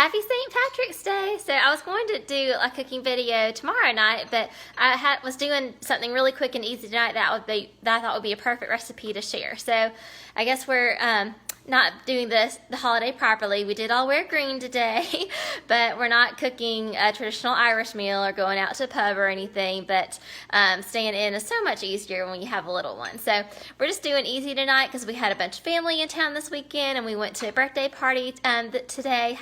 Happy St. Patrick's Day. So I was going to do a cooking video tomorrow night, but I was doing something really quick and easy tonight that I thought would be a perfect recipe to share. So I guess we're not doing the holiday properly. We did all wear green today, but we're not cooking a traditional Irish meal or going out to a pub or anything, but staying in is so much easier when you have a little one. So we're just doing easy tonight because we had a bunch of family in town this weekend and we went to a birthday party today.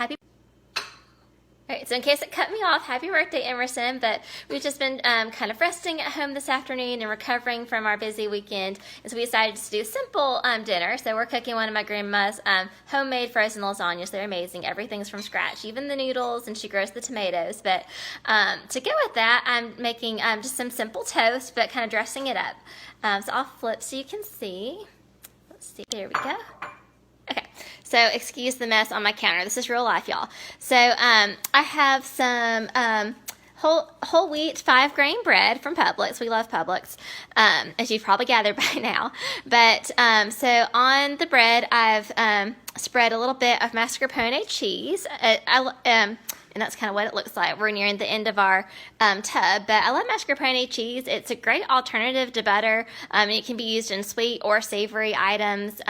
Alright, so in case it cut me off, happy birthday, Emerson, but we've just been kind of resting at home this afternoon and recovering from our busy weekend, and so we decided to do a simple dinner. So we're cooking one of my grandma's homemade frozen lasagnas. They're amazing. Everything's from scratch, even the noodles, and she grows the tomatoes. But to go with that, I'm making just some simple toast, but kind of dressing it up. So I'll flip so you can see. Let's see, there we go. Okay, so excuse the mess on my counter. This is real life, y'all. So I have some whole wheat 5-grain bread from Publix. We love Publix, as you've probably gathered by now. But so on the bread, I've spread a little bit of mascarpone cheese. And that's kind of what it looks like. We're nearing the end of our tub, but I love mascarpone cheese. It's a great alternative to butter. It can be used in sweet or savory items.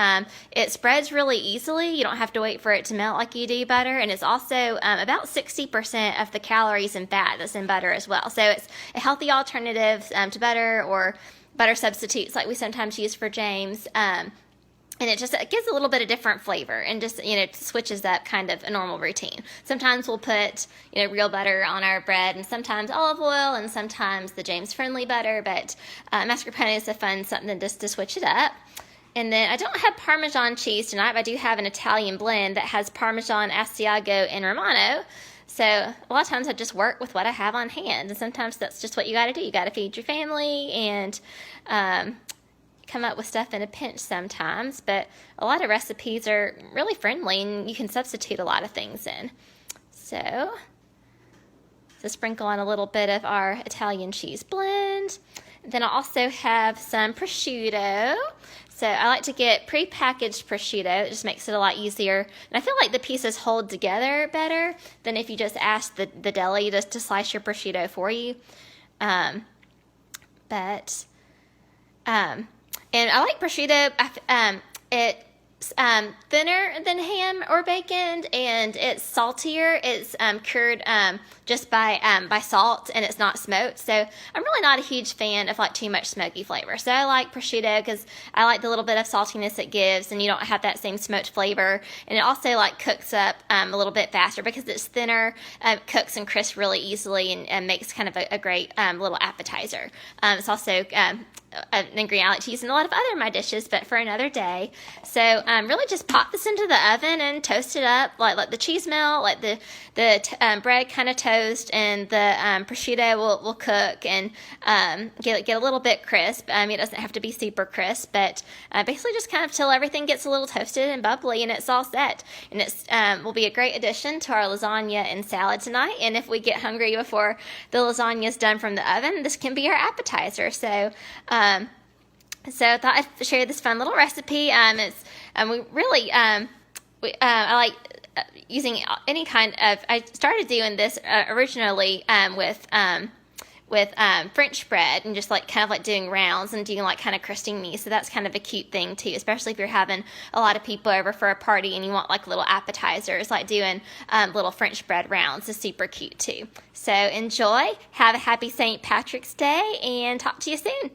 It spreads really easily. You don't have to wait for it to melt like you do butter, and it's also about 60% of the calories and fat that's in butter as well. So it's a healthy alternative to butter or butter substitutes like we sometimes use for James. And it gives a little bit of different flavor and just, switches up kind of a normal routine. Sometimes we'll put, real butter on our bread, and sometimes olive oil, and sometimes the James Friendly butter, but mascarpone is a fun something just to switch it up. And then I don't have Parmesan cheese tonight, but I do have an Italian blend that has Parmesan, Asiago, and Romano. So a lot of times I just work with what I have on hand, and sometimes that's just what you got to do. You got to feed your family and come up with stuff in a pinch sometimes, but a lot of recipes are really friendly and you can substitute a lot of things in. So sprinkle on a little bit of our Italian cheese blend. Then I also have some prosciutto. So I like to get pre-packaged prosciutto. It just makes it a lot easier. And I feel like the pieces hold together better than if you just ask the deli to slice your prosciutto for you. And I like prosciutto. It's thinner than ham or bacon, and it's saltier. It's cured just by salt, and it's not smoked. So I'm really not a huge fan of too much smoky flavor. So I like prosciutto because I like the little bit of saltiness it gives, and you don't have that same smoked flavor. And it also cooks up a little bit faster because it's thinner, cooks and crisps really easily, and makes kind of a great little appetizer. It's also an ingredient I like to use in a lot of other of my dishes, but for another day. So really just pop this into the oven and toast it up, let the cheese melt, let the bread kind of toast, and the prosciutto will cook and get a little bit crisp. It doesn't have to be super crisp, but basically just kind of till everything gets a little toasted and bubbly, and it's all set. And it's will be a great addition to our lasagna and salad tonight. And if we get hungry before the lasagna is done from the oven, this can be our appetizer. So I thought I'd share this fun little recipe. We really I like using any kind of. I started doing this originally with French bread, and just doing rounds and doing kind of crusting me. So that's kind of a cute thing too, especially if you're having a lot of people over for a party and you want little appetizers. Doing little French bread rounds is super cute too. So enjoy. Have a happy St. Patrick's Day, and talk to you soon.